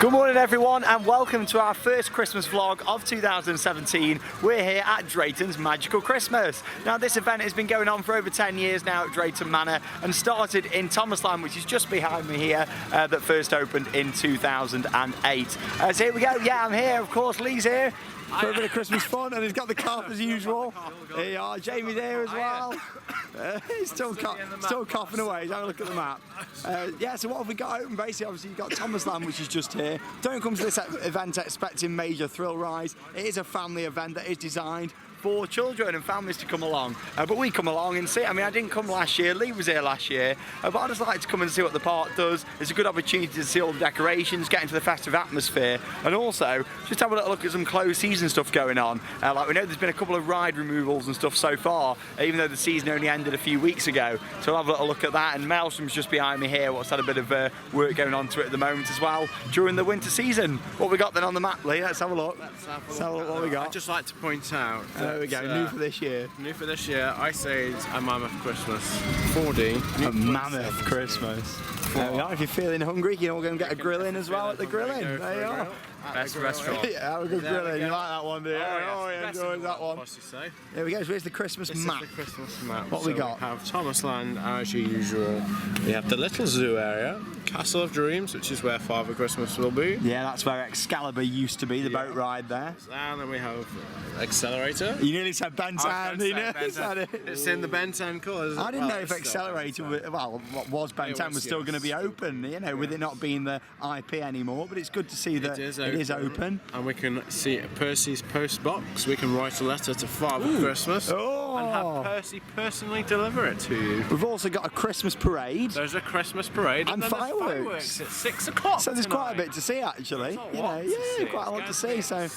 Good morning everyone and welcome to our first Christmas vlog of 2017. We're here at Drayton's Magical Christmas. Now this event has been going on for over 10 years now at Drayton Manor and started in Thomasland, which is just behind me here, that first opened in 2008. So here we go, yeah, I'm here, of course, Lee's here for a bit of Christmas fun and he's got the cough as usual. Here you are, Jamie's here as well. He's still coughing away, he's having a look at the map. Yeah, so what have we got open? Basically, obviously you've got Thomasland, which is just here. Don't come to this event expecting major thrill rides. It is a family event that is designed for children and families to come along, but we come along and see. I mean, I didn't come last year, Lee was here last year, but I just like to come and see what the park does. It's a good opportunity to see all the decorations, get into the festive atmosphere, and also just have a little look at some closed season stuff going on. Like we know there's been a couple of ride removals and stuff so far, even though the season only ended a few weeks ago. So I'll have a little look at that, and Maelstrom's just behind me here, what's had a bit of work going on to it at the moment as well during the winter season. What we got then on the map, Lee? Let's have a look. Let's have a look what we got. I'd just like to point out there we go, new for this year. New for this year, Ice Age, a Mammoth Christmas. 4D. A Mammoth Christmas. There we are. If you're feeling hungry, you can all go and get a grill in as well at the grilling. There you are. Best restaurant. Yeah, have a good grilling. You like that one, do you? Oh, he enjoys that one. There we go. So here's the Christmas map. This is the Christmas map. What we got? We have Thomasland as usual. We have the little zoo area, Castle of Dreams, which is where Father Christmas will be. Yeah, that's where Excalibur used to be, the boat ride there. And then we have Accelerator. You nearly said Ben 10. You nearly said it. It's in the Ben 10 colours. I didn't know if Accelerator, what was Ben 10 was still going to be open, you know, with it not being the IP anymore, but it's good to see that it is open. And we can see Percy's post box. We can write a letter to Father Christmas and have Percy personally deliver it to you. We've also got a Christmas parade. There's a Christmas parade and fireworks at 6 o'clock. So there's quite a bit to see actually. You know, yeah, quite a lot to see. So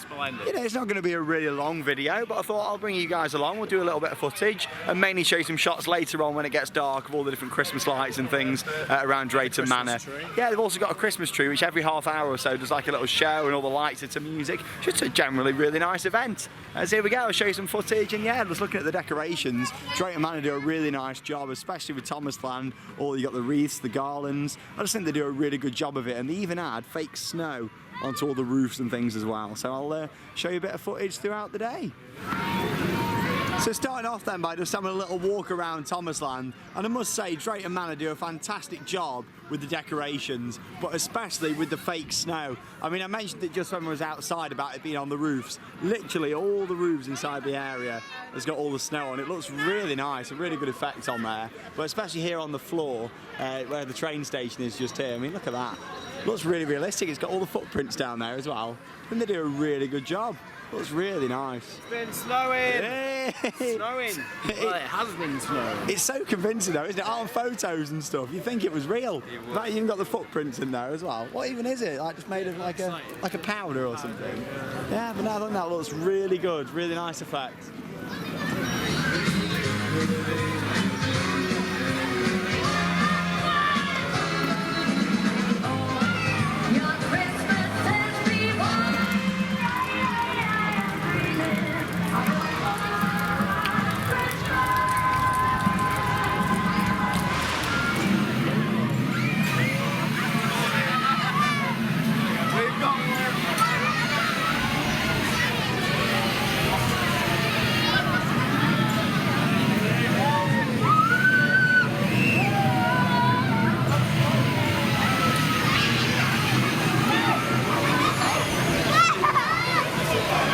you know, it's not going to be a really long video, but I thought I'll bring you guys along. We'll do a little bit of footage and mainly show you some shots later on when it gets dark of all the different Christmas lights and things around Drayton Manor. Yeah, they've also got a Christmas tree which every half hour or so does like a little show and all the lights to music. Just a generally really nice event. So here we go, I'll show you some footage, and yeah, just looking at the decorations, Drayton Manor do a really nice job, especially with Thomasland. You got the wreaths, the garlands. I just think they do a really good job of it, and they even add fake snow onto all the roofs and things as well. So I'll show you a bit of footage throughout the day. So starting off then by just having a little walk around Thomasland, and I must say Drayton Manor do a fantastic job with the decorations, but especially with the fake snow. I mean, I mentioned it just when I was outside about it being on the roofs. Literally all the roofs inside the area has got all the snow on. It looks really nice, a really good effect on there, but especially here on the floor where the train station is just here. I mean, look at that. It looks really realistic. It's got all the footprints down there as well. And they do a really good job. Looks really nice. It's been snowing! Hey. Snowing! Well, it has been snowing. It's so convincing though, isn't it? On photos and stuff, you think it was real. In fact, you even got the footprints in there as well. What even is it? Like just made of like a powder or something? Yeah, but no, I think that looks really good. Really nice effect.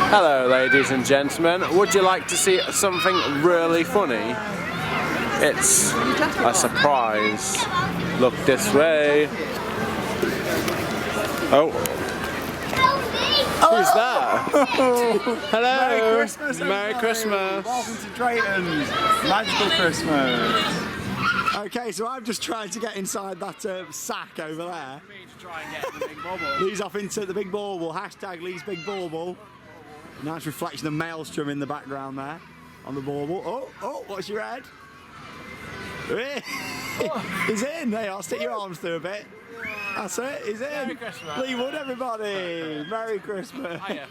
Hello ladies and gentlemen, would you like to see something really funny? It's a surprise. Look this way. Oh. Who's that? Hello. Merry Christmas. Merry Christmas. Welcome to Drayton's Magical Christmas. Okay, so I've just tried to get inside that sack over there. To try and get the big bubble. Lee's off into the big bauble. Hashtag Lee's big bauble. Nice reflection of Maelstrom in the background there on the bauble. Oh, what's your head? He's in. There you are. Stick your arms through a bit. That's it. He's in. Merry Christmas. Lee Wood, everybody. Merry Christmas. Hiya.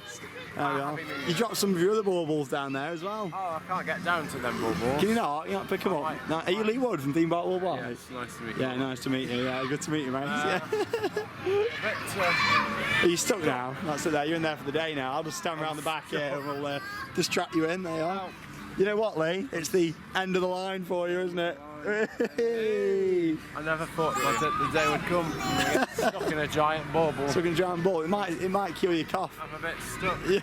There we are. You dropped some of your other baubles down there as well. Oh, I can't get down to them baubles. Can you not? You not pick them up? No. Are you Lee Wood from Theme Park Worldwide? Yeah, it's nice to meet you. Yeah, nice to meet you. Yeah, good to meet you, mate. Yeah. Are you stuck now? That's it there, you're in there for the day now. I'll just stand around the back here and we'll distract you in. There you are. You know what, Lee? It's the end of the line for you, isn't it? I never thought the day would come. Get stuck in a giant bubble. Stuck in a giant ball. It might cure your cough. I'm a bit stuck. Yeah.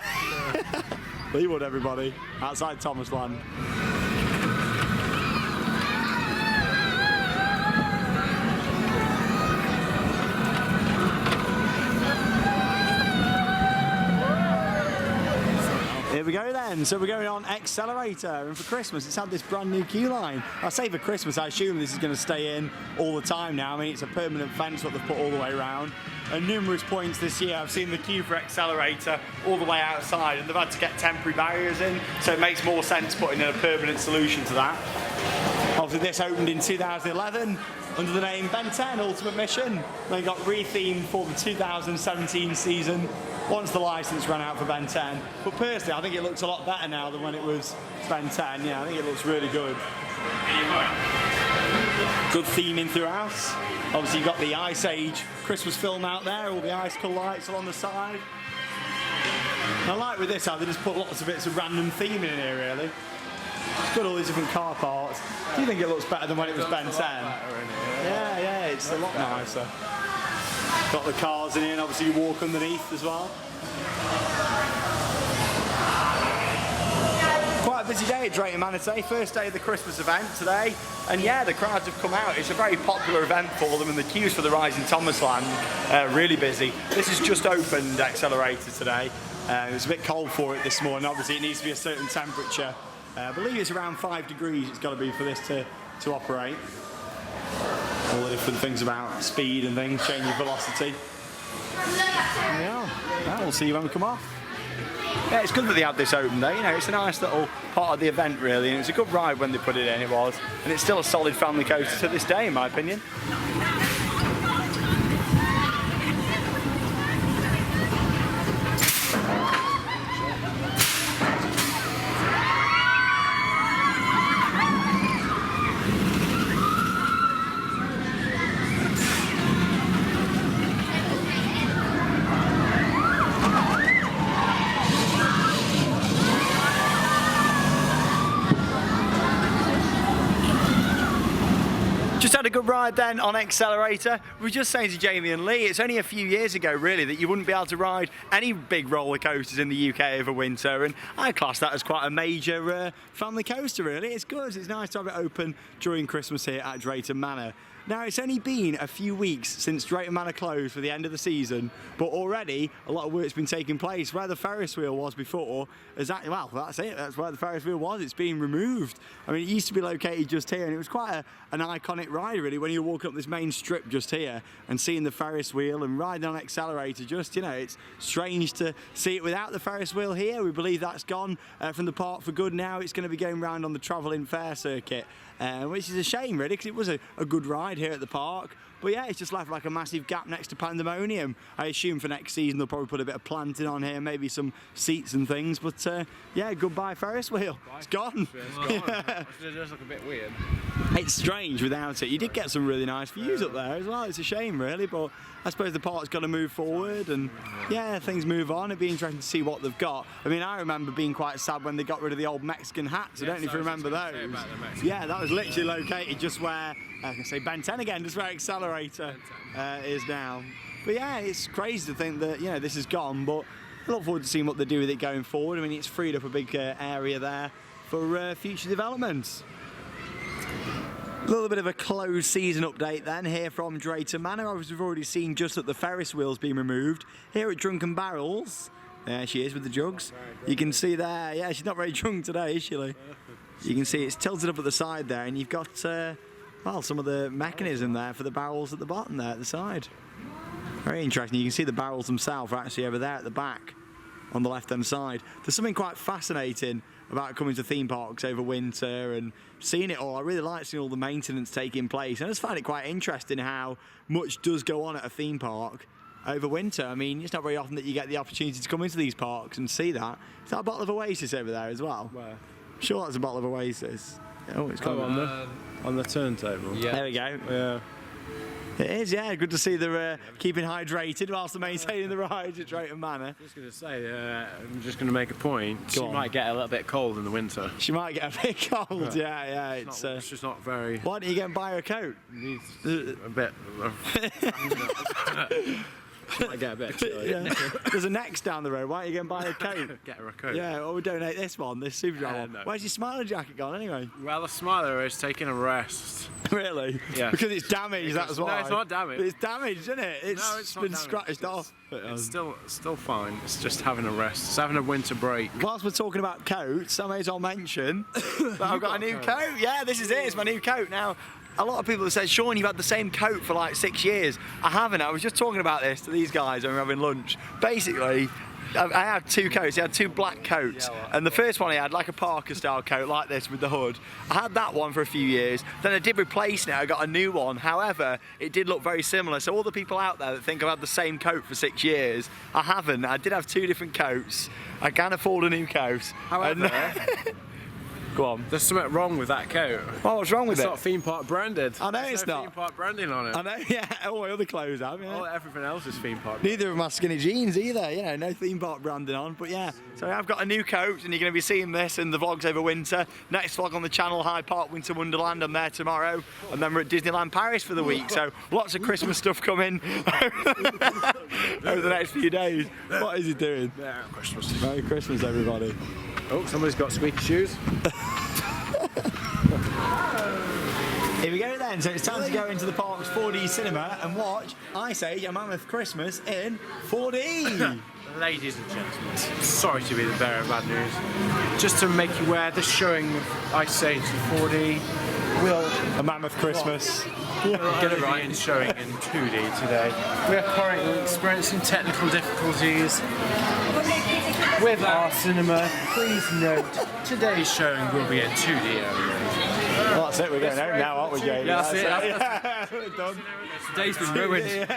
Leeward, everybody, outside Thomas Land. Here we go then, so we're going on Accelerator, and for Christmas it's had this brand new queue line. I say for Christmas, I assume this is going to stay in all the time now. I mean, it's a permanent fence what they've put all the way around. At numerous points this year I've seen the queue for Accelerator all the way outside, and they've had to get temporary barriers in, so it makes more sense putting in a permanent solution to that. Obviously this opened in 2011 under the name Ben 10 Ultimate Mission. They got rethemed for the 2017 season once the licence ran out for Ben 10. But personally, I think it looks a lot better now than when it was Ben 10. Yeah, I think it looks really good. Good theming throughout. Obviously you've got the Ice Age Christmas film out there, all the icicle lights along the side. And I like with this how they just put lots of bits of random theming in here, really. It's got all these different car parts. Do you think it looks better than when it was Ben 10? Yeah, it's a lot nicer. Got the cars in here, and obviously you walk underneath as well. Quite a busy day at Drayton Manor today, first day of the Christmas event today, and yeah, the crowds have come out. It's a very popular event for them, and the queues for the Rising Thomas Land really busy. This has just opened Accelerator today. It was a bit cold for it this morning. Obviously it needs to be a certain temperature. I believe it's around 5 degrees it's got to be for this to operate. All the different things about speed and things, changing velocity. Yeah, we'll see you when we come off. Yeah, it's good that they had this open there, you know, it's a nice little part of the event really, and it was a good ride when they put it in, it was. And it's still a solid family coaster to this day in my opinion. Just had a good ride then on Accelerator. We were just saying to Jamie and Lee, it's only a few years ago really that you wouldn't be able to ride any big roller coasters in the UK over winter, and I class that as quite a major family coaster really. It's good, it's nice to have it open during Christmas here at Drayton Manor. Now it's only been a few weeks since Drayton Manor closed for the end of the season, but already a lot of work's been taking place. Where the Ferris wheel was before, well, that's it, that's where the Ferris wheel was, it's been removed. I mean, it used to be located just here, and it was quite an iconic ride really, when you're walking up this main strip just here and seeing the Ferris wheel and riding on Accelerator. Just, you know, it's strange to see it without the Ferris wheel here. We believe that's gone from the park for good now. It's going to be going round on the travelling fair circuit. Which is a shame really, because it was a good ride here at the park. But yeah, it's just left like a massive gap next to Pandemonium. I assume for next season they'll probably put a bit of planting on here, maybe some seats and things. But yeah, goodbye Ferris wheel. It's gone. It does look a bit weird. It's strange without it. You did get some really nice views up there as well. It's a shame really, but I suppose the park's got to move forward, and yeah, things move on. It'd be interesting to see what they've got. I mean, I remember being quite sad when they got rid of the old Mexican hats. I don't know if you remember those. Yeah, that was literally located just where, I can say Ben 10 again, just where Accelerator is now. But yeah, it's crazy to think that, you know, this is gone, but I look forward to seeing what they do with it going forward. I mean, it's freed up a big area there for future developments. A little bit of a closed season update then here from Drayton Manor. Obviously we've already seen just that the Ferris wheel's been removed. Here at Drunken Barrels, there she is with the jugs. You can see there, yeah, she's not very drunk today, is she, Lee? You can see it's tilted up at the side there, and you've got, well, some of the mechanism there for the barrels at the bottom there at the side. Very interesting. You can see the barrels themselves are actually over there at the back on the left-hand side. There's something quite fascinating about coming to theme parks over winter and seeing it all. I really like seeing all the maintenance taking place. I just find it quite interesting how much does go on at a theme park over winter. I mean, it's not very often that you get the opportunity to come into these parks and see that. Is that a bottle of Oasis over there as well? Where? I'm sure that's a bottle of Oasis. Oh, it's got on the turntable. Yeah. There we go. Yeah. It is, yeah. Good to see they're keeping hydrated whilst they're maintaining the ride at Drayton Manor. I was going to say, I'm just going to make a point. She might get a little bit cold in the winter. She might get a bit cold, yeah. It's just not very... Why don't you go and buy her a coat? Needs a bit... She might get a bit chilly. Yeah. There's a Next down the road. Why don't you go and buy her a coat? Get her a coat. Yeah, or we donate this super one. No. Where's your smiler jacket gone anyway? Well, the smiler is taking a rest. Really? Yeah. Because it's damaged, that's why. No, it's not damaged. It's damaged, isn't it? It's not been damaged. scratched off. It's still fine. It's just having a rest. It's having a winter break. Whilst we're talking about coats, I may as well mention that I've got a new coat. Yeah, this is it. It's my new coat. Now, a lot of people have said, Sean, you've had the same coat for like 6 years. I haven't. I was just talking about this to these guys when we were having lunch. Basically, I had two coats. I had two black coats, and the first one I had like a Parker style coat like this with the hood. I had that one for a few years, then I did replace it. I got a new one. However, it did look very similar, so all the people out there that think I've had the same coat for 6 years, I haven't. I did have two different coats. I can afford a new coat. However, go on. There's something wrong with that coat. Oh, what's wrong with it? It's not theme park branded. I know. There's It's no not. theme park branding on it. I know, yeah, all my other clothes have, yeah. All everything else is theme park. Neither of my skinny jeans either, you know, no theme park branding on, but yeah. So I've got a new coat and you're going to be seeing this in the vlogs over winter. Next vlog on the channel, Hyde Park Winter Wonderland, I'm there tomorrow. And then we're at Disneyland Paris for the week, so lots of Christmas stuff coming over the next few days. What is he doing? Merry Christmas. Merry Christmas, everybody. Oh, somebody's got squeaky shoes. Here we go then, so it's time to go into the park's 4D cinema and watch Ice Age: A Mammoth Christmas in 4D. Ladies and gentlemen, sorry to be the bearer of bad news. Just to make you aware, the showing of Ice Age 4D will... A Mammoth Christmas. Get it right in showing in 2D today. We are currently experiencing technical difficulties with our cinema. Please note, today's showing will be in 2D only. Well, that's it, we're going home now, aren't we, Jamie? Yeah, that's it. Yeah, we're done. Today's been ruined.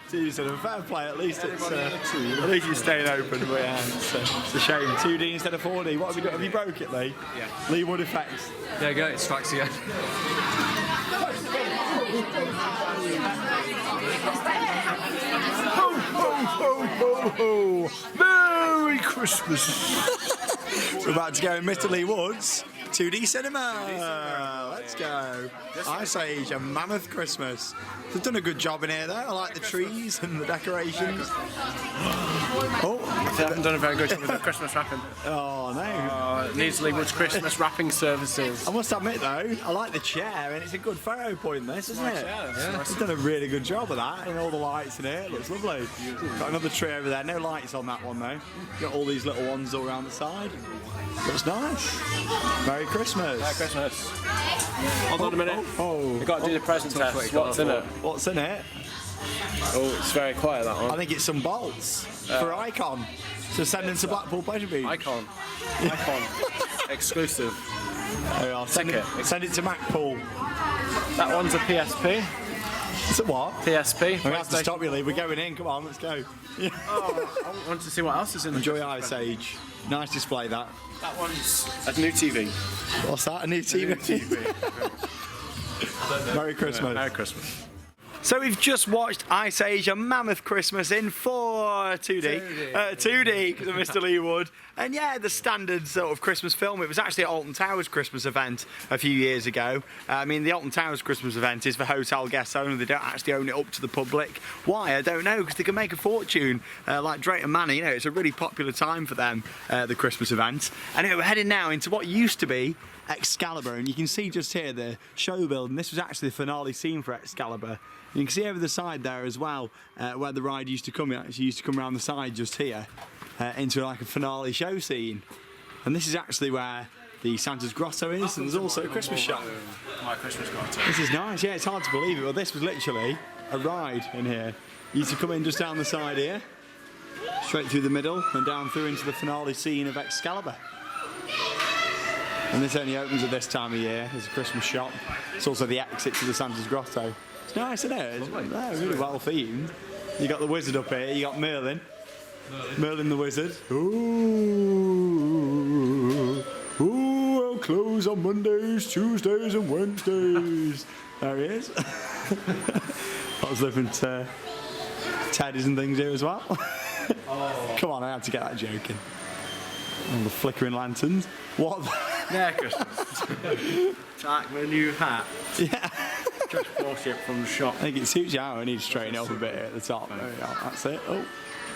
Two cinema, fair play, at least it's you're staying open, but yeah, it's a shame. 2D instead of 4D. What have you done? Have you broke it, Lee? Yeah. Lee Wood effects. There you go, it's facts again. Ho, ho, ho, ho, ho! Merry Christmas! We're about to go in Mr. Lee Wood's 2D cinema. Let's go. Ice Age: A Mammoth Christmas. They've done a good job in here though. I like the trees and the decorations. Oh, They haven't done a very good job with the Christmas wrapping. oh no. It needs Lee Wood's Christmas wrapping services. I must admit though, I like the chair and it's a good photo point this, isn't it? Yeah. They've done a really good job of that and all the lights in here, it looks lovely. Got another tree over there, no lights on that one though. Got all these little ones all around the side. Looks nice. Merry Christmas. Merry Christmas. Hold on a minute. Oh, We've got to do the present test. What's in it? What's in it? Oh, it's very quiet, that I one. think it's some bolts for Icon. So send them to Blackpool Pleasure Beach. Icon. Exclusive. There we are. Send it to Macpool. That one's a PSP. It's a what? PSP. We have to stop you, Lee. We're going in. Come on, let's go. Oh, I want to see what else is in the Enjoy Ice Age. Nice display, that. That one's a new TV. What's that? A new TV? Merry Christmas. Merry Christmas. So we've just watched Ice Age: A Mammoth Christmas in 2D, because of Mr. Lee Wood. And yeah, the standard sort of Christmas film. It was actually at Alton Towers Christmas event a few years ago. I mean, the Alton Towers Christmas event is for hotel guests only. They don't actually own it up to the public. Why? I don't know, because they can make a fortune. Like Drayton Manor, you know, it's a really popular time for them, the Christmas event. And we're heading now into what used to be Excalibur, and you can see just here the show building. This was actually the finale scene for Excalibur. You can see over the side there as well where the ride used to come. It actually used to come around the side just here into like a finale show scene. And this is actually where the Santa's Grotto is, and there's also a Christmas shop. My Christmas grotto. This is nice, yeah, it's hard to believe it, but this was literally a ride in here. You used to come in just down the side here, straight through the middle and down through into the finale scene of Excalibur. And this only opens at this time of year. There's a Christmas shop. It's also the exit to the Santa's Grotto. It's nice, isn't it? It's really well themed. You got the wizard up here. You got Merlin. Merlin the wizard. Ooh, we'll close on Mondays, Tuesdays, and Wednesdays. There he is. Lots of different teddies and things here as well. Come on, I had to get that joke in. All the flickering lanterns. What? Merry Christmas. Like my new hat. Yeah. Just bought it from the shop. I think it suits you out. I need to straighten it up a bit at the top. There we go. That's it. Oh.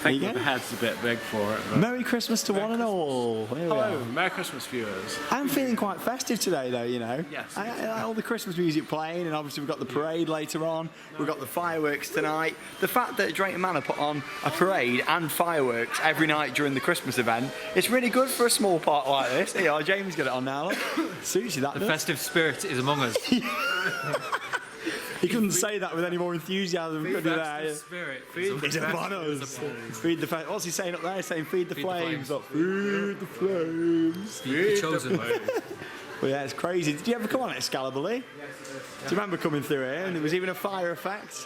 I think the head's a bit big for it. Merry Christmas to one and all. Here we Hello, are. Merry Christmas viewers. I'm feeling quite festive today though, you know. Yes. All the Christmas music playing, and obviously we've got the parade later on. We've got the fireworks tonight. The fact that Drayton Manor put on a parade and fireworks every night during the Christmas event, it's really good for a small park like this. Here you are, Jamie's got it on now. Look. Suits you, that The does. festive spirit is among us. He couldn't say that with any more enthusiasm, could he? There? Spirit It's upon us. Feed the what's he saying up there? He's saying feed the flames. Up. Feed the flames. The chosen. Well, yeah, it's crazy. Did you ever come on Excalibur, Lee? Do you remember coming through here? And there was even a fire effect.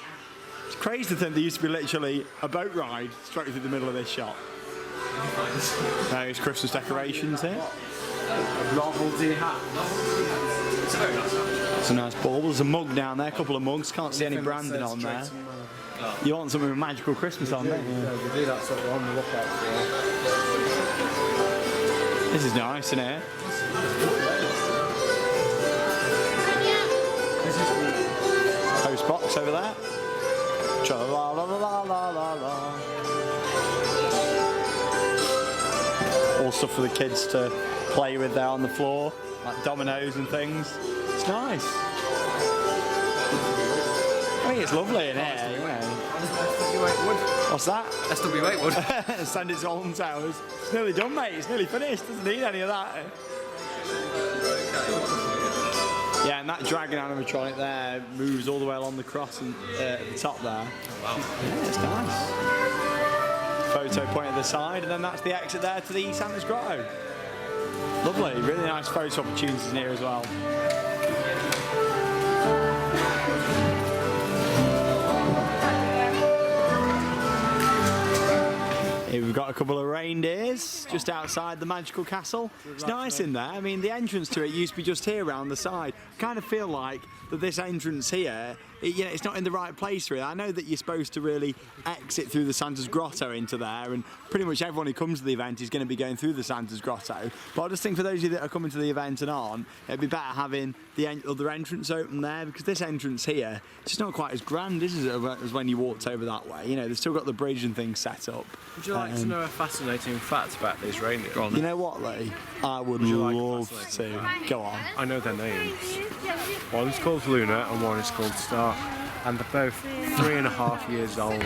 It's crazy to think there used to be literally a boat ride straight through the middle of this shop. There's Christmas decorations here. Novelty hat. It's a very nice one. It's a nice ball. There's a mug down there, a couple of mugs. Can't see any branding on there. You want something with magical Christmas on there? Yeah, we do. That's what we're on the lookout for. This is nice, isn't it? Post box over there. Tra-la-la-la-la-la-la. All stuff for the kids to play with there on the floor, like dominoes and things. It's nice. I think it's lovely in here, you know. What's that? SW8 would. Send it to Alton Towers. It's nearly done, mate. It's nearly finished. Doesn't need any of that. Yeah, and that dragon animatronic there moves all the way along the cross and, at the top there. Wow. Yeah, it's nice. Photo point at the side, and then that's the exit there to the Santa's Grotto. Lovely, really nice photo opportunities in here as well. Here we've got a couple of reindeers just outside the magical castle. It's nice in there. I mean, the entrance to it used to be just here around the side. I kind of feel like that this entrance here, you know, it's not in the right place really. I know that you're supposed to really exit through the Santa's Grotto into there, and pretty much everyone who comes to the event is going to be going through the Santa's Grotto. But I just think for those of you that are coming to the event and aren't, it'd be better having the other entrance open there, because this entrance here, it's just not quite as grand, is it, as when you walked over that way. You know, they've still got the bridge and things set up. Would you like to know a fascinating fact about these reindeer? Go on. You know what, Lee? I would love to. Go on. I know their names. One's called Luna and one is called Star. And they're both 3.5 years old.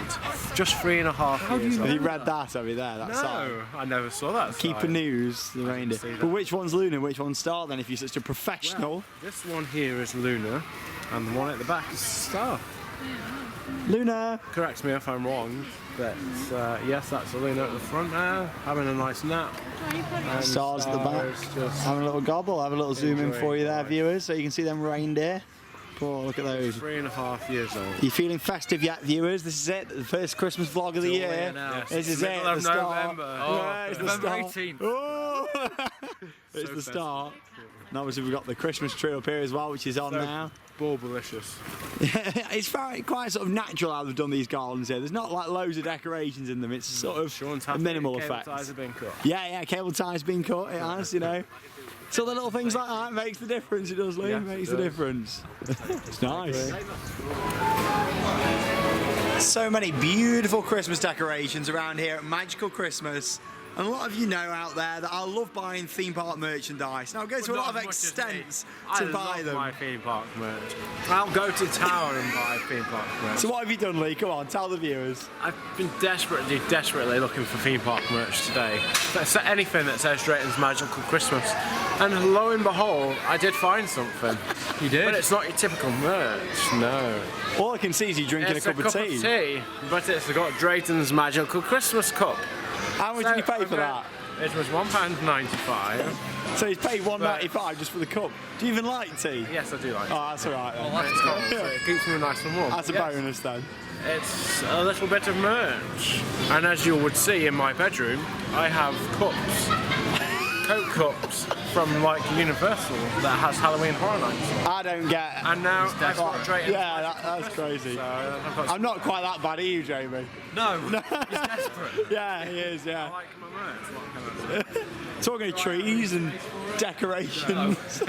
Just 3.5 years old. Have you read that over there? That sign? No, I never saw that. Keeper sign. News, the reindeer. see that. But which one's Luna and which one's Star then, if you're such a professional? This one here is Luna, and the one at the back is Star. Luna! Correct me if I'm wrong, but yes, that's a Luna at the front now, having a nice nap. And Star's at the back. Star's just Having a little gobble, have a little zoom in for you there, life. viewers, so you can see them reindeer. Oh, look at those. 3.5 years old. You feeling festive yet, viewers? This is it, the first Christmas vlog of the year. Yes. This is Middle it, of the start. November. Yeah, it's the November start. 18th. Oh. It's So the start. And obviously we've got the Christmas tree up here as well, which is on now. Baublicious. It's quite sort of natural how they've done these gardens here. There's not like loads of decorations in them. It's sort of Sean's a happy minimal cable effect. ties have been cut. Yeah, cable tie's been cut. It has, you know. So the little things like that makes the difference. It does, Lee. Yes, Makes it the does. difference. It's nice. So many beautiful Christmas decorations around here at Magical Christmas. And a lot of you know out there that I love buying theme park merchandise. Now I go to a lot of extents to buy them. I love my theme park merch. I'll go to town and buy theme park merch. So what have you done, Lee? Come on, tell the viewers. I've been desperately looking for theme park merch today. Anything that says Drayton's Magical Christmas. And lo and behold, I did find something. You did? But it's not your typical merch, no. All I can see is you drinking It's a cup of tea. but it's got Drayton's Magical Christmas Cup. How much did you pay for that? It was £1.95. So he's paid $1.95 just for the cup. Do you even like tea? Yes, I do like it. Oh, that's alright then. Well, that's cool. So it keeps me nice and warm. That's a Yes. bonus then. It's a little bit of merch. And as you would see in my bedroom, I have cups. Coke cups from like Universal that has Halloween Horror Nights. I don't get. And now I've got Drayton. Yeah, that's crazy. So I've got I'm not quite that bad, are you, Jamie? No, he's desperate. Yeah, he is. I Yeah. like my merch. What can I say? Talking of trees and decorations.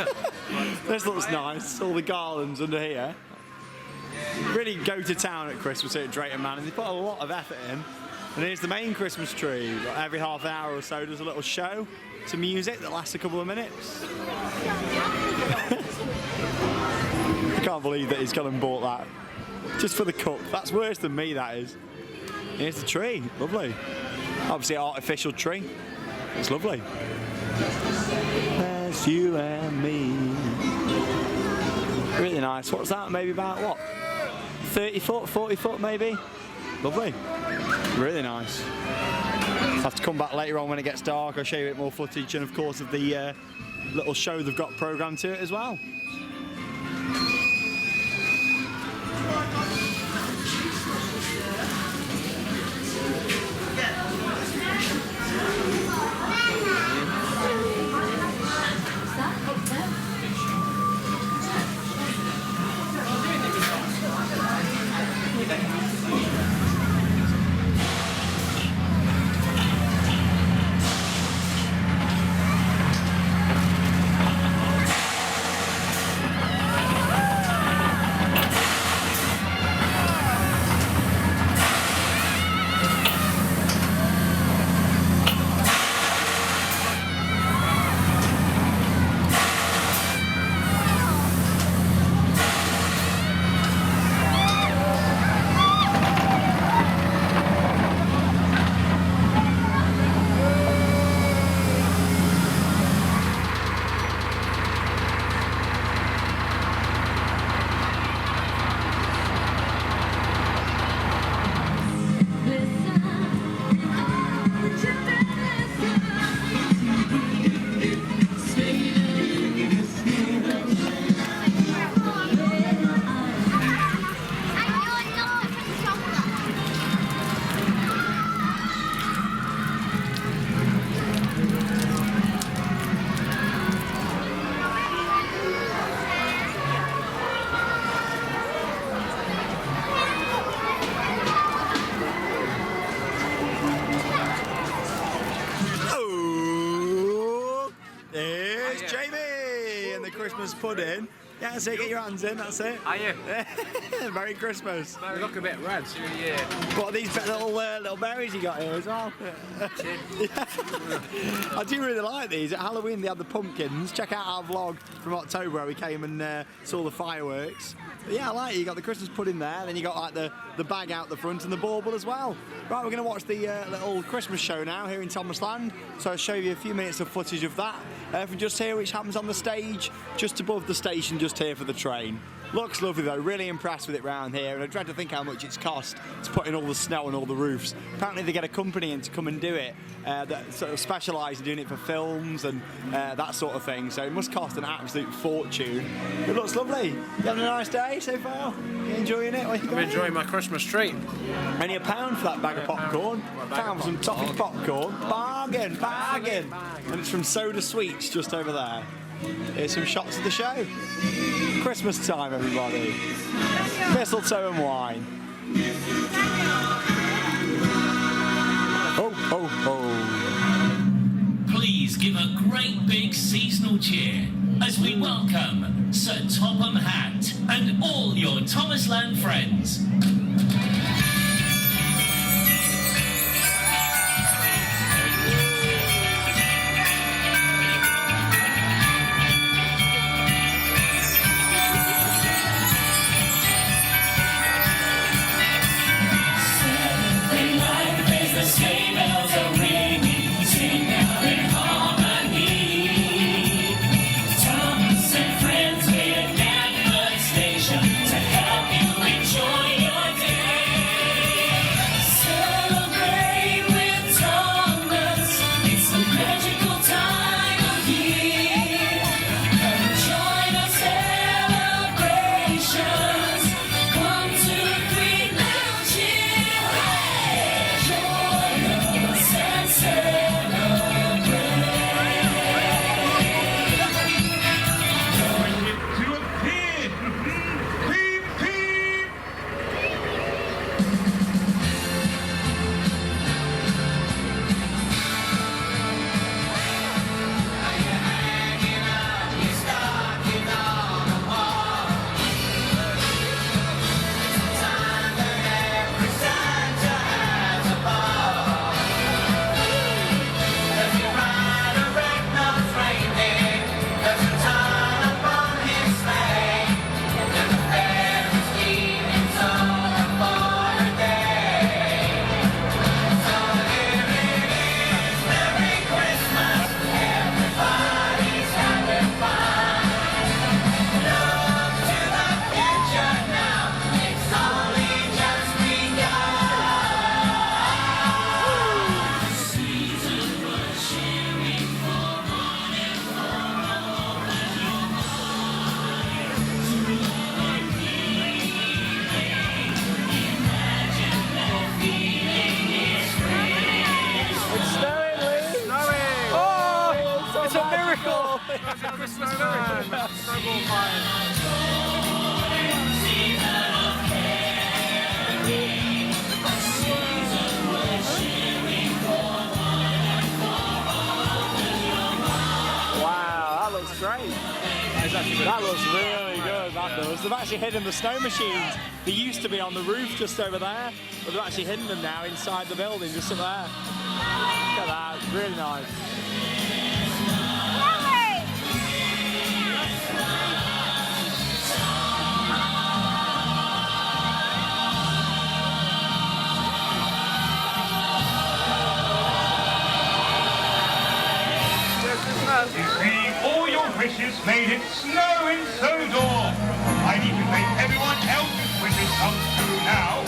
This looks nice. All the garlands under here. Really go to town at Christmas here at Drayton Manor. They put a lot of effort in. And here's the main Christmas tree. Every half an hour or so there's a little show to music that lasts a couple of minutes. I can't believe that he's gone and bought that. Just for the cup. That's worse than me, that is. Here's the tree. Lovely. Obviously an artificial tree. It's lovely. There's you and me. Really nice. What's that? Maybe about what? 30 foot, 40 foot maybe? Lovely. Really nice. I'll have to come back later on when it gets dark. I'll show you a bit more footage and of course of the little show they've got programmed to it as well. Christmas pudding. Yeah, that's it, get your hands in, that's it. Are you? Merry Christmas. They look a bit red. Yeah. What are these little berries you got here as well? I do really like these. At Halloween they had the pumpkins. Check out our vlog from October where we came and saw the fireworks. But yeah, I like it. You got the Christmas pudding there, then you got like the bag out the front and the bauble as well. Right, we're going to watch the little Christmas show now here in Thomas Land. So I'll show you a few minutes of footage of that from just here, which happens on the stage, just above the station, just here for the train. Looks lovely though, really impressed with it round here, and I dread to think how much it's cost to put in all the snow on all the roofs. Apparently they get a company in to come and do it that sort of specialise in doing it for films and that sort of thing, so it must cost an absolute fortune. It looks lovely. You having a nice day so far? You enjoying it? I'm enjoying my Christmas treat. Only £1 for that bag of popcorn. £1 for some toffee popcorn. Bargain, bargain. And it's from Soda Sweets just over there. Here's some shots of the show. Christmas time, everybody. Mistletoe and wine. Ho, ho, ho. Please give a great big seasonal cheer as we welcome Sir Topham Hatt and all your Thomas Land friends. Wow, that looks great. That looks really good, that does. They've actually hidden the snow machines. They used to be on the roof just over there, but they've actually hidden them now inside the building, just up there. Look at that, really nice. You see, all your wishes made it snow in Sodor. I need to make everyone else's wishes come true now.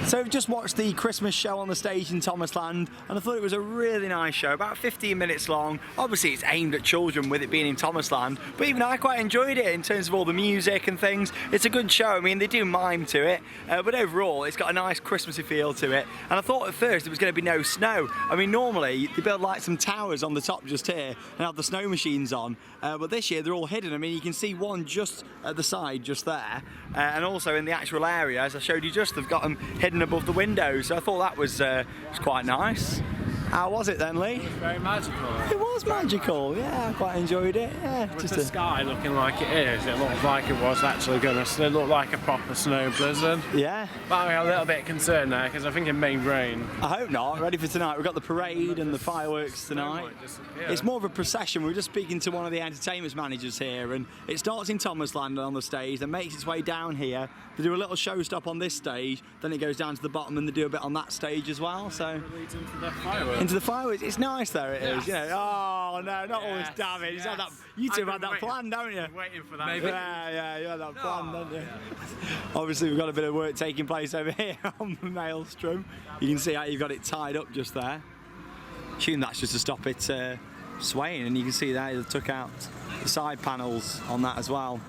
So we've just watched the Christmas show on the stage in Thomasland, and I thought it was a really nice show, about 15 minutes long. Obviously it's aimed at children with it being in Thomasland, but even I quite enjoyed it in terms of all the music and things. It's a good show. I mean, they do mime to it, but overall it's got a nice Christmassy feel to it. And I thought at first it was going to be no snow. I mean, normally they build like some towers on the top just here and have the snow machines on, but this year they're all hidden. I mean, you can see one just at the side, just there, and also in the actual area, as I showed you just, they've got them hidden above the windows. So I thought that was quite nice. How was it then, Lee? It was very magical. It was magical, yeah, I quite enjoyed it. Yeah, With the sky looking like it is, it looked like it was actually going to look like a proper snow blizzard. Yeah. But I'm a little bit concerned now because I think it may rain. I hope not. Ready for tonight. We've got the parade and the fireworks tonight. It's more of a procession. We were just speaking to one of the entertainment managers here, and it starts in Thomasland on the stage, then makes its way down here. They do a little show stop on this stage, then it goes down to the bottom and they do a bit on that stage as well. So It leads into the fireworks. into the fireworks. It's nice though, it is. You know, oh no, not all this damage. Yes. Had that, you two I've had been that plan, don't you? Waiting for that. Maybe. Yeah, you had that plan, don't you? Obviously we've got a bit of work taking place over here on the Maelstrom. You can see how you've got it tied up just there. Assume that's just to stop it swaying, and you can see that they took out the side panels on that as well.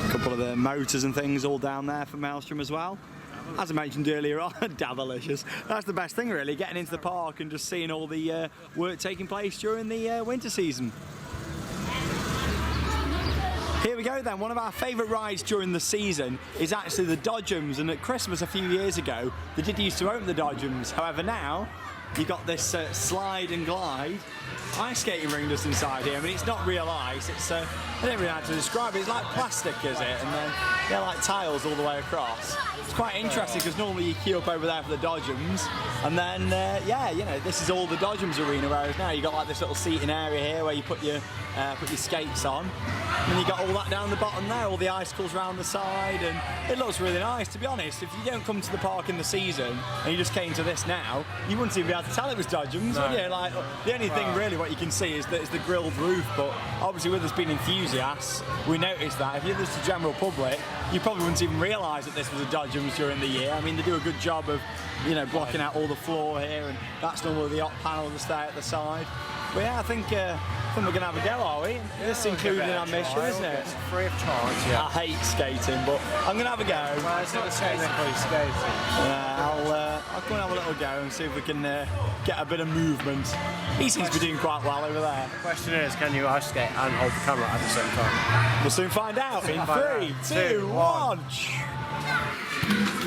A couple of the motors and things all down there for Maelstrom as well. As I mentioned earlier on, Davalicious. That's the best thing really, getting into the park and just seeing all the work taking place during the winter season. Here we go then, one of our favourite rides during the season is actually the Dodgems, and at Christmas a few years ago they did used to open the Dodgems. However now you've got this slide and glide ice skating ring just inside here. I mean, it's not real ice, it's I don't really know how to describe it. It's like plastic, is it? And then they're like tiles all the way across. It's quite interesting because normally you queue up over there for the Dodgems, and then yeah, you know, this is all the Dodgems arena, whereas now you've got like this little seating area here where you put your skates on, and you got all that down the bottom there, all the icicles around the side, and it looks really nice. To be honest, if you don't come to the park in the season and you just came to this now, you wouldn't even be able to tell it was Dodgems, would you? Like, the only thing really what you can see is that it's the grilled roof, but obviously with us being enthusiasts, we noticed that. If you're just the general public, you probably wouldn't even realise that this was a Dodgems during the year. I mean, they do a good job of, you know, blocking out all the floor here, and that's normally the op panel that's there at the side. But yeah, I think we're going to have a go, are we? This included in our mission, isn't it? It's free of charge, yeah. I hate skating, but I'm going to have a go. Well, it's not technically skating. I'll go and have a little go and see if we can get a bit of movement. He seems to be doing quite well over there. The question is, can you ice skate and hold the camera at the same time? We'll soon find out in 3, 2, 1.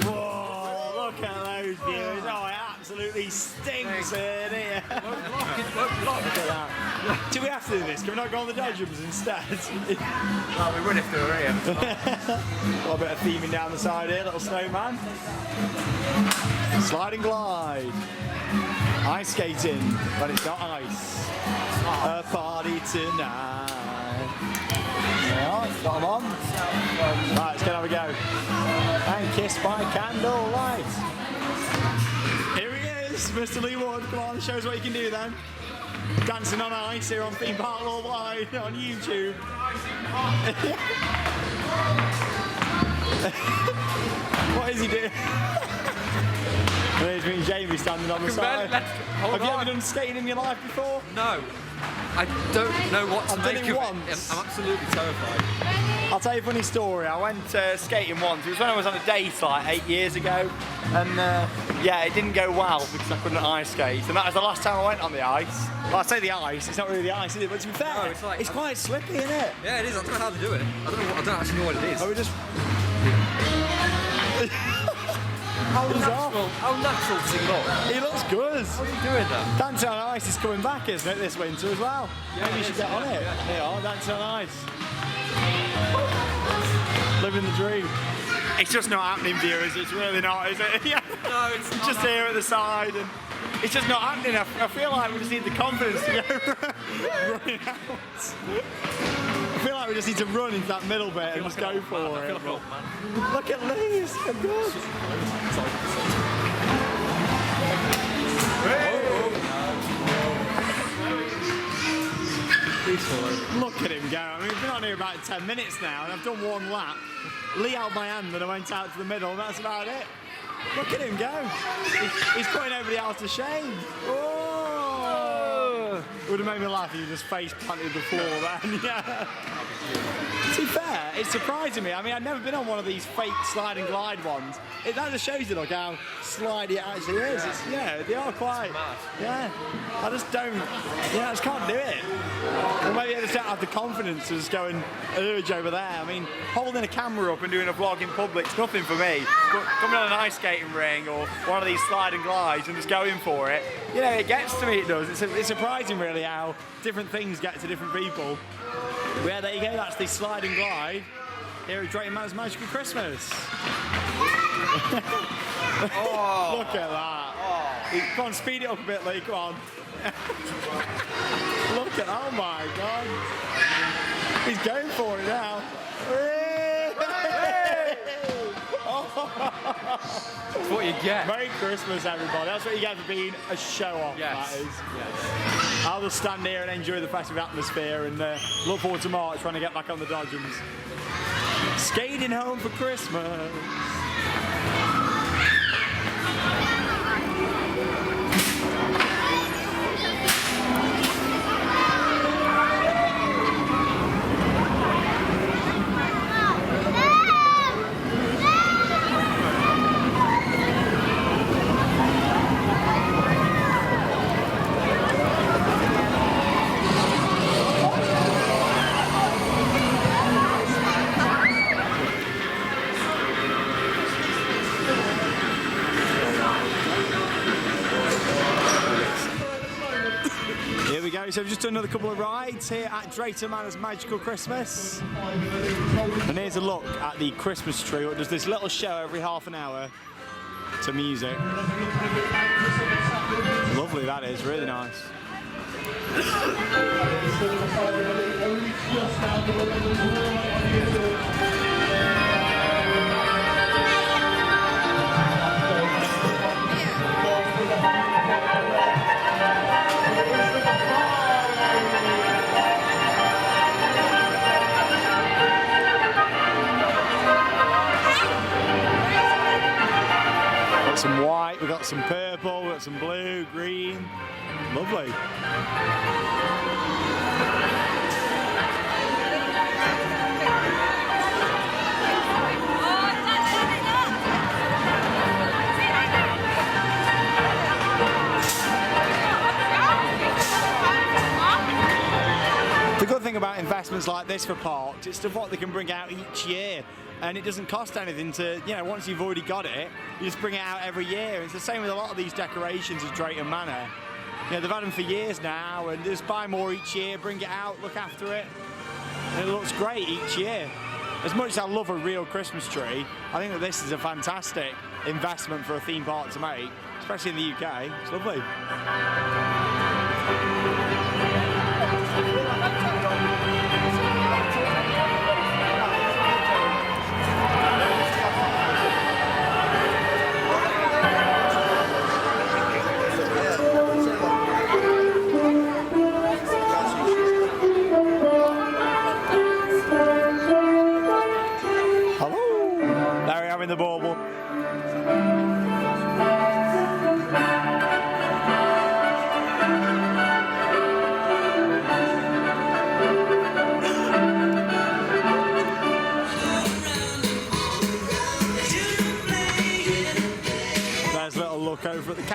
Whoa, look at those views. Oh, it absolutely stinks in here. Look at that. Do we have to do this? Can we not go on the Dodgems instead? Well, we would if they were here. A little bit of theming down the side here, little snowman. Slide and glide. Ice skating, but it's not ice. A party tonight. Yeah, got them on. Right, let's go have a go. And kiss by candlelight. Here he is, Mr. Lee Wood. Come on, show us what you can do then. Dancing on ice here on Theme Park Worldwide on YouTube. What is he doing? There's me and Jamie standing on the side. Have you ever done skating in your life before? No. I don't know what to I've done make it of once. it. I'm absolutely terrified. I'll tell you a funny story. I went skating once. It was when I was on a date like 8 years ago, and yeah, it didn't go well because I couldn't ice skate, and that was the last time I went on the ice. Well, I say the ice, it's not really the ice, is it? But to be fair, No, it's like- quite slippy, isn't it? Yeah, it is. I don't know how to do it. I don't actually know what it is. Oh, we just... How natural does it look? He looks good. How are you doing that? Dancing on Ice is coming back, isn't it, this winter as well? Yeah, Maybe you it should is, get on it. yeah. There you are, Dancing on Ice. Living the dream. It's just not happening, viewers. It's really not, is it? Yeah. No, it's not. Just here at the side, and it's just not happening. I feel like we just need the confidence to go running out. I feel like we just need to run into that middle bit and just go for it. I feel like an old man. Look at Lee, so good. Look at him go. I mean, we've been on here about 10 minutes now, and I've done one lap. Lee held my hand, and I went out to the middle, and that's about it. Look at him go. He's putting everybody else to shame. Oh! It would have made me laugh if you just face planted the floor then. Yeah. To be fair, it's surprising me. I mean, I've never been on one of these fake slide and glide ones. That just shows you, look, how slidey it actually is. It's, yeah, they are quite. Yeah. I just don't. Yeah, I just can't do it. Or maybe I just don't have the confidence to just go and urge over there. I mean, holding a camera up and doing a vlog in public's nothing for me. But coming on an ice skating ring or one of these slide and glides and just going for it, you know, it gets to me, it does. It's surprising, really, how different things get to different people. Yeah, there you go, that's the slide and glide here at Drayton Manor's Magical Christmas. Oh. Look at that. Oh. Come on, speed it up a bit, Lee, come on. Look at, oh my God. He's going for it now. That's what you get. Merry Christmas, everybody. That's what you get for being a show-off, Yes. that is. Yes. I'll just stand here and enjoy the festive atmosphere and look forward to March when I get back on the Dodgems. Skating home for Christmas. So we've just done another couple of rides here at Drayton Manor's Magical Christmas. And here's a look at the Christmas tree. It does this little show every half an hour to music. Lovely that is, really nice. Some white, we've got some purple, we've got some blue, green. Lovely. The good thing about investments like this for parks, it's stuff what they can bring out each year. And it doesn't cost anything to, you know, once you've already got it, you just bring it out every year. It's the same with a lot of these decorations at Drayton Manor. You know, they've had them for years now, and just buy more each year, bring it out, look after it. And it looks great each year. As much as I love a real Christmas tree, I think that this is a fantastic investment for a theme park to make, especially in the UK. It's lovely. In the bauble.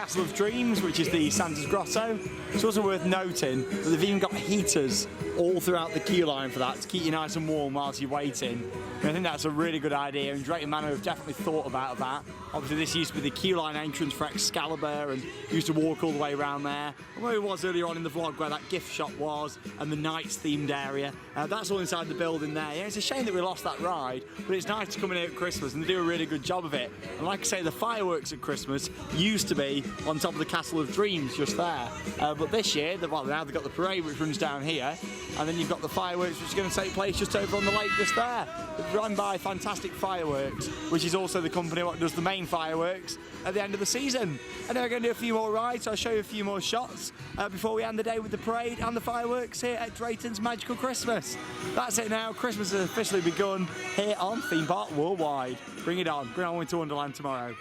Castle of Dreams, which is the Santa's Grotto. It's also worth noting that they've even got heaters all throughout the queue line for that to keep you nice and warm whilst you're waiting. And I think that's a really good idea, and Drayton Manor have definitely thought about that. Obviously this used to be the queue line entrance for Excalibur, and you used to walk all the way around there. And where it was earlier on in the vlog where that gift shop was, and the Knights themed area, that's all inside the building there. Yeah, it's a shame that we lost that ride, but it's nice to come in here at Christmas, and they do a really good job of it. And like I say, the fireworks at Christmas used to be on top of the Castle of Dreams just there. But this year, now they've got the parade which runs down here, and then you've got the fireworks which is going to take place just over on the lake just there. It's run by Fantastic Fireworks, which is also the company that does the main fireworks at the end of the season. And then we're going to do a few more rides, so I'll show you a few more shots before we end the day with the parade and the fireworks here at Drayton's Magical Christmas. That's it now, Christmas has officially begun here on Theme Park Worldwide. Bring it on, bring on Winter Wonderland tomorrow.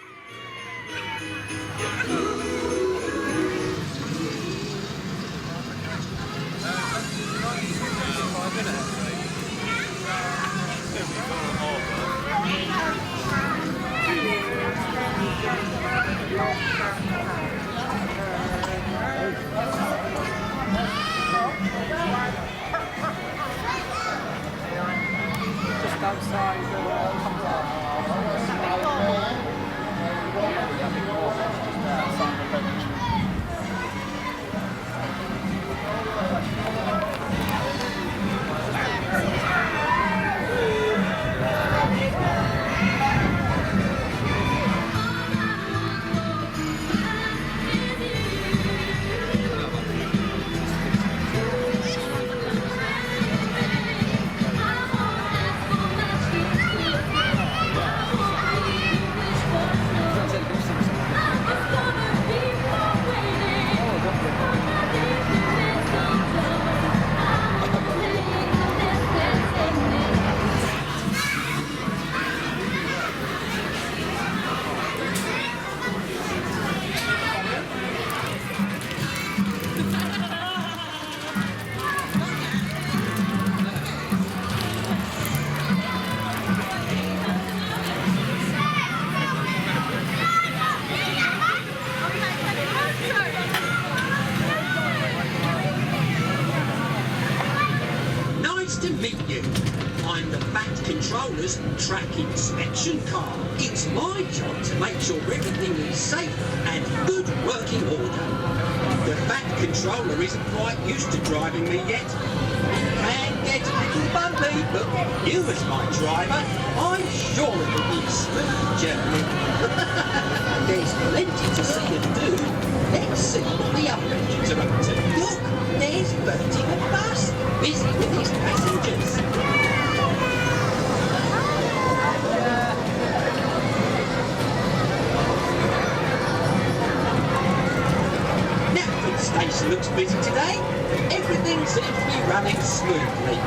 Just outside to meet you. I'm the Bat Controller's track inspection car. It's my job to make sure everything is safe and good working order. The Bat Controller isn't quite used to driving me yet. It can get a little bumpy, but with you as my driver, I'm sure it'll be a smooth journey. There's plenty to see and do. Let's see what the other engines are up to. Look, there's Bertie the bus, busy with his passengers. Natford Station looks busy today. Everything seems to be running smoothly.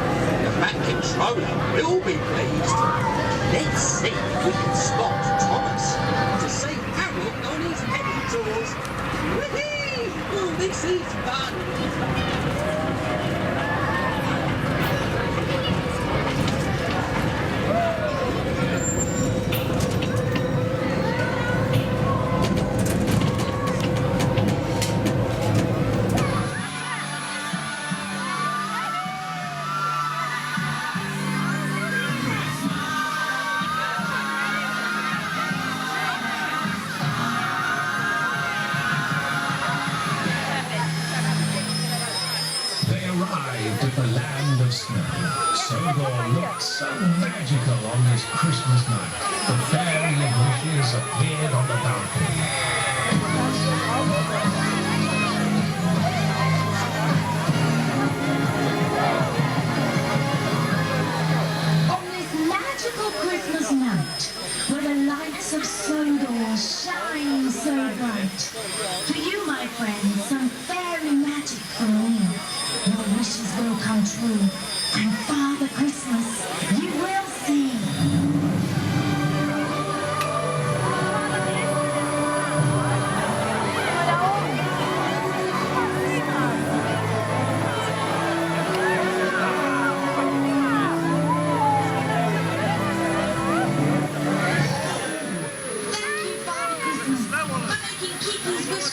The Bat Controller will be pleased. Let's see if we can spot Thomas to see Harold on his pedal tours. Whee! Oh, this is fun! Arrived at the land of snow. Sodor looked so magical on this Christmas night. The fairy of wishes appeared on the balcony. On this magical Christmas night, where the lights of Sodor shine so bright, for you, my friends, some fairy magic for real. Your wishes will come true, and Father Christmas, you will see. Thank you, Father Christmas, for making Keepy's wish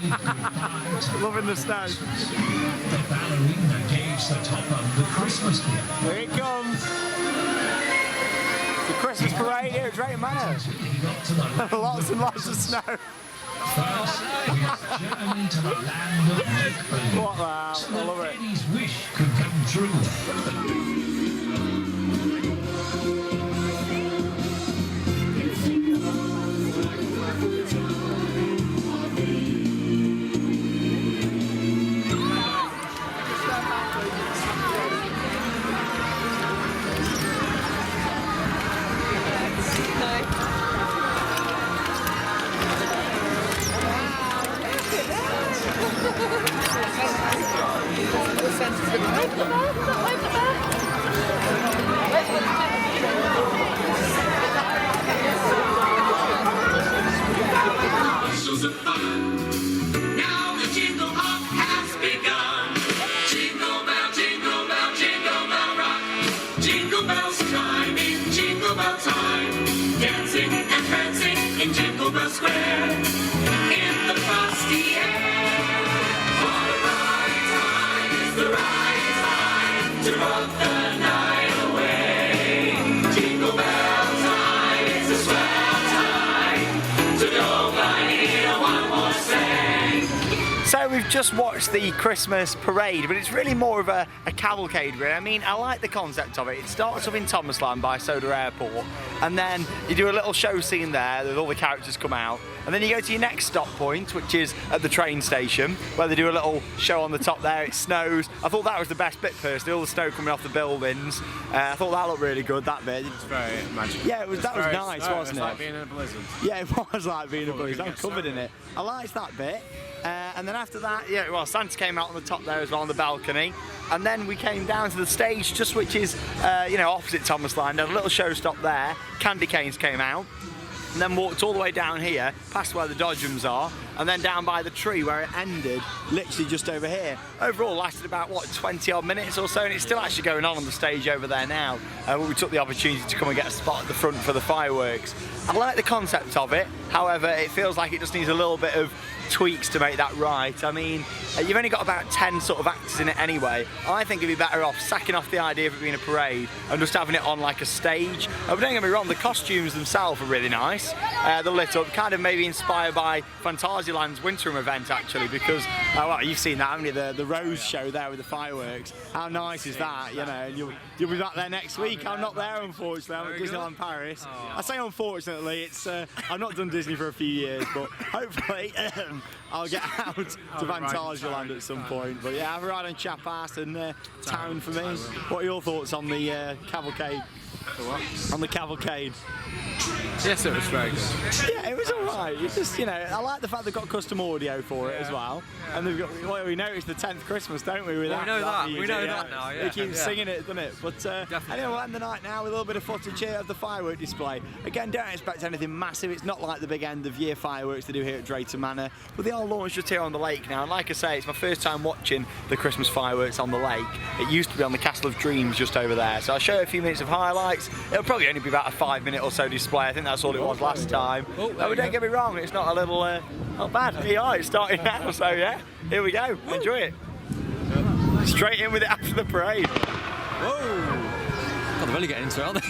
Loving the snow. The ballerina gave Sir Topham the Christmas gift. Here it comes. The Christmas parade here at Drayton Manor. Lots and lots of snow. First, we must journey to the land of make-believe. What wow, So I love that it. Eddie's wish could come true. Bushels of fun. Now the jingle hop has begun. Jingle bell, jingle bell rock. Jingle bells chime in jingle bell time. Dancing and prancing in Jingle Bell Square. In the frosty air. What a bright time is the right time to rock the night away. Jingle bell time, it's a swell time to go by here one more sleigh. So we've just watched the Christmas parade, but it's really more of a cavalcade, really. I mean, I like the concept of it. It starts up in Thomasland by Soda Airport, and then you do a little show scene there, that all the characters come out, and then you go to your next stop point, which is at the train station, where they do a little show on the top there. It snows. I thought that was the best bit, personally, all the snow coming off the buildings. I thought that looked really good, that bit. It's very magical. Yeah, that was nice, wasn't it? It's like being in a blizzard. Yeah, it was like being a blizzard. I'm covered in it. I liked that bit. And then after that, yeah, well, Santa came out on the top there as well on the balcony. And then we came down to the stage, just which is, you know, opposite Thomasland. Had a little show stop there. Candy canes came out. And then walked all the way down here, past where the dodgems are, and then down by the tree where it ended, literally just over here. Overall, lasted about, what, 20 odd minutes or so, and it's still actually going on the stage over there now. But we took the opportunity to come and get a spot at the front for the fireworks. I like the concept of it, however, it feels like it just needs a little bit of tweaks to make that right. I mean, you've only got about 10 sort of actors in it anyway. I think it'd be better off sacking off the idea of it being a parade and just having it on like a stage. But don't get me wrong, the costumes themselves are really nice. They're lit up, kind of maybe inspired by Fantasyland's Winter event actually, because, well, you've seen that, haven't you? The Rose show there with the fireworks. How nice is that, you know? You'll be back there next week. I'm not there, unfortunately. I'm at Disneyland Paris. I say unfortunately, it's I've not done Disney for a few years, but hopefully I'll get out to Fantasyland at some point. But yeah, have a ride on Chapas and Town for me. What are your thoughts on the cavalcade? On the cavalcade? Yes, it was very good. Yeah, it was alright. It's just, you know, I like the fact they've got custom audio for it as well. Yeah. And they've got, well, we noticed the 10th Christmas, don't we? With well, that, we know that. music, We know that now, yeah. They keep singing it, doesn't it? But anyway, we'll end the night now with a little bit of footage here of the firework display. Again, don't expect anything massive. It's not like the big end of year fireworks they do here at Drayton Manor. But they are launched just here on the lake now. And like I say, it's my first time watching the Christmas fireworks on the lake. It used to be on the Castle of Dreams just over there. So I'll show you a few minutes of highlights. It'll probably only be about a 5-minute or so display. I think that's all it was last time. But don't get me wrong, it's not a little, not bad. Yeah, it's starting now, so yeah, here we go. Enjoy it. Straight in with it after the parade. Whoa! God, they're really getting into it, aren't they?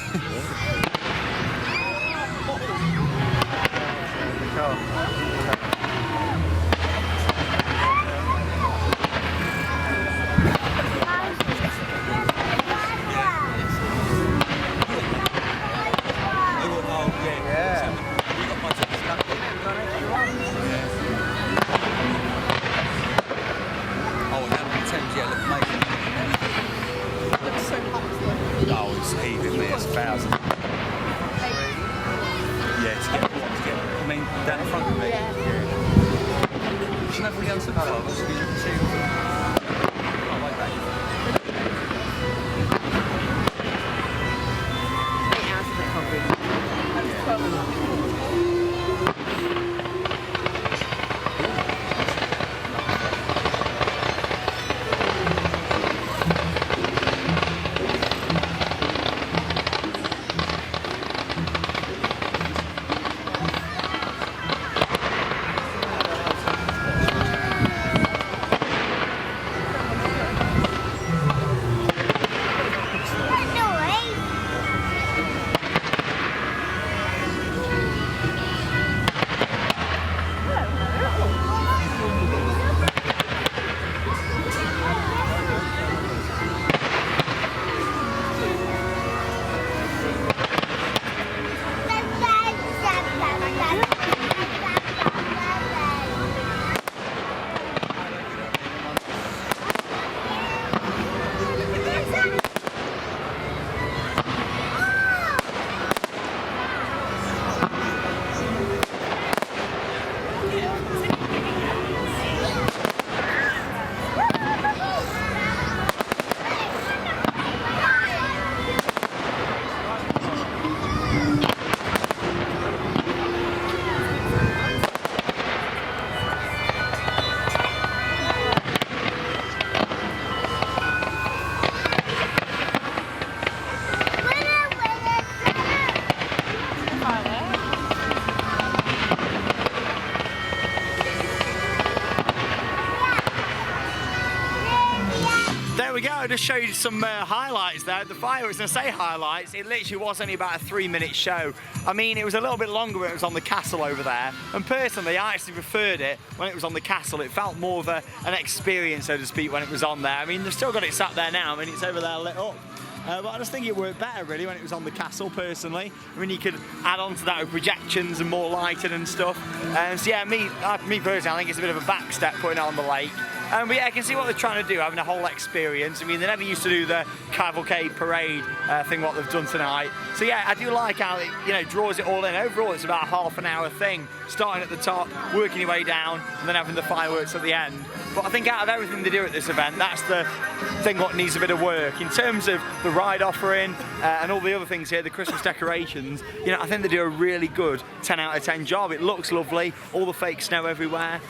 I just showed you some highlights there. The fireworks, and I say highlights, it literally was only about a 3-minute show. I mean, it was a little bit longer when it was on the castle over there, and personally, I actually preferred it when it was on the castle. It felt more of an experience, so to speak, when it was on there. I mean, they've still got it sat there now. I mean, it's over there lit up. But I just think it worked better really when it was on the castle personally. I mean, you could add on to that with projections and more lighting and stuff. So yeah, me personally, I think it's a bit of a back step putting it on the lake. But yeah, I can see what they're trying to do, having a whole experience. I mean, they never used to do the cavalcade parade thing, what they've done tonight. So yeah, I do like how it, you know, draws it all in. Overall, it's about a half-an-hour thing, starting at the top, working your way down, and then having the fireworks at the end. But I think out of everything they do at this event, that's the thing what needs a bit of work. In terms of the ride offering and all the other things here, the Christmas decorations, you know, I think they do a really good 10 out of 10 job. It looks lovely, all the fake snow everywhere.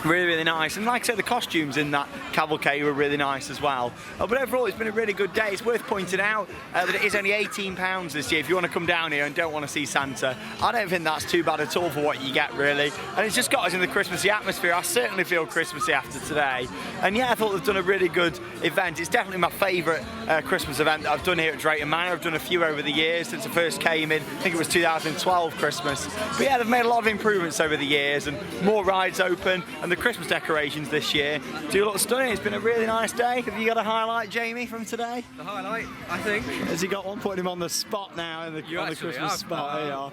Really, really nice. And like I said, the costumes in that cavalcade were really nice as well. But overall, it's been a really good day. It's worth pointing out that it is only £18 this year if you want to come down here and don't want to see Santa. I don't think that's too bad at all for what you get, really. And it's just got us in the Christmassy atmosphere. I certainly feel Christmassy after today. And yeah, I thought they've done a really good event. It's definitely my favourite Christmas event that I've done here at Drayton Manor. I've done a few over the years since I first came in. I think it was 2012 Christmas. But yeah, they've made a lot of improvements over the years and more rides open. And the Christmas decorations this year do look stunning. It's been a really nice day. Have you got a highlight, Jamie, from today? The highlight, I think. Has he got one? Putting him on the spot now on the Christmas spot. There you are.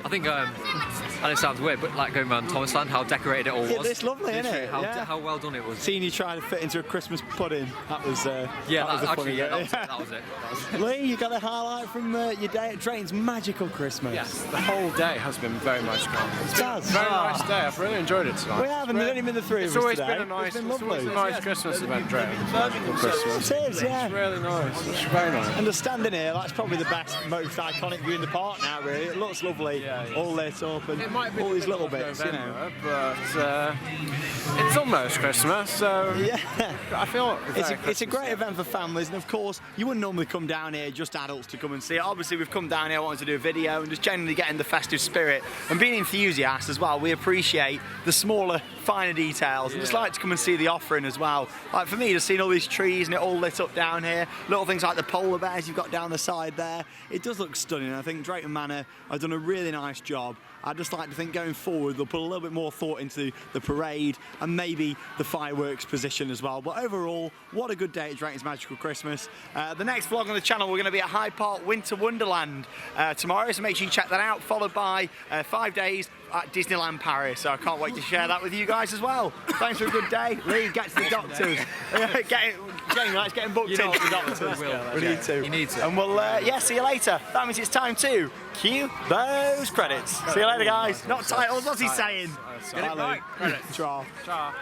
I think, and it sounds weird, but like going around Thomasland, how decorated it all was. Yeah, it's lovely, isn't it? How well done it was. Seeing you trying to fit into a Christmas pudding, that was yeah, that was the funny bit. That was it. Lee, you got a highlight from your day at Drayton's magical Christmas? Yes, the whole day has been very magical. It has. Very nice day. I've really enjoyed it tonight. We haven't only been the three of us always today. been a nice, it's been it's always lovely. a nice Christmas event, Drayton. Christmas. It is, yeah. It's really nice. It's very nice. And just standing here, that's probably the best, most iconic view in the park now, really. It looks lovely, all lit up, and all these little bits, you know. But it's almost Christmas, so yeah. I feel it's a great event for families, and of course, you wouldn't normally come down here, just adults, to come and see it. Obviously, we've come down here wanting to do a video and just generally getting the festive spirit. And being enthusiasts as well, we appreciate the smaller, finer details, and just like to come and see the offering as well. Like for me, just seeing all these trees and it all lit up down here, little things like the polar bears you've got down the side there, it does look stunning. I think Drayton Manor have done a really nice job. I'd just like to think going forward they'll put a little bit more thought into the parade and maybe the fireworks position as well. But overall, what a good day at Drayton's Magical Christmas. The next vlog on the channel, we're going to be at Hyde Park Winter Wonderland tomorrow, so make sure you check that out, followed by 5 days at Disneyland Paris. So I can't wait to share that with you guys as well. Thanks for a good day. Lee, get to the doctors. Jamie, let's get him booked in to the doctors. We need to. You need to. And we'll, see you later. That means it's time to cue those credits. See you later, guys. Not titles, what's he saying? Get it right. Credits. Tra. Tra.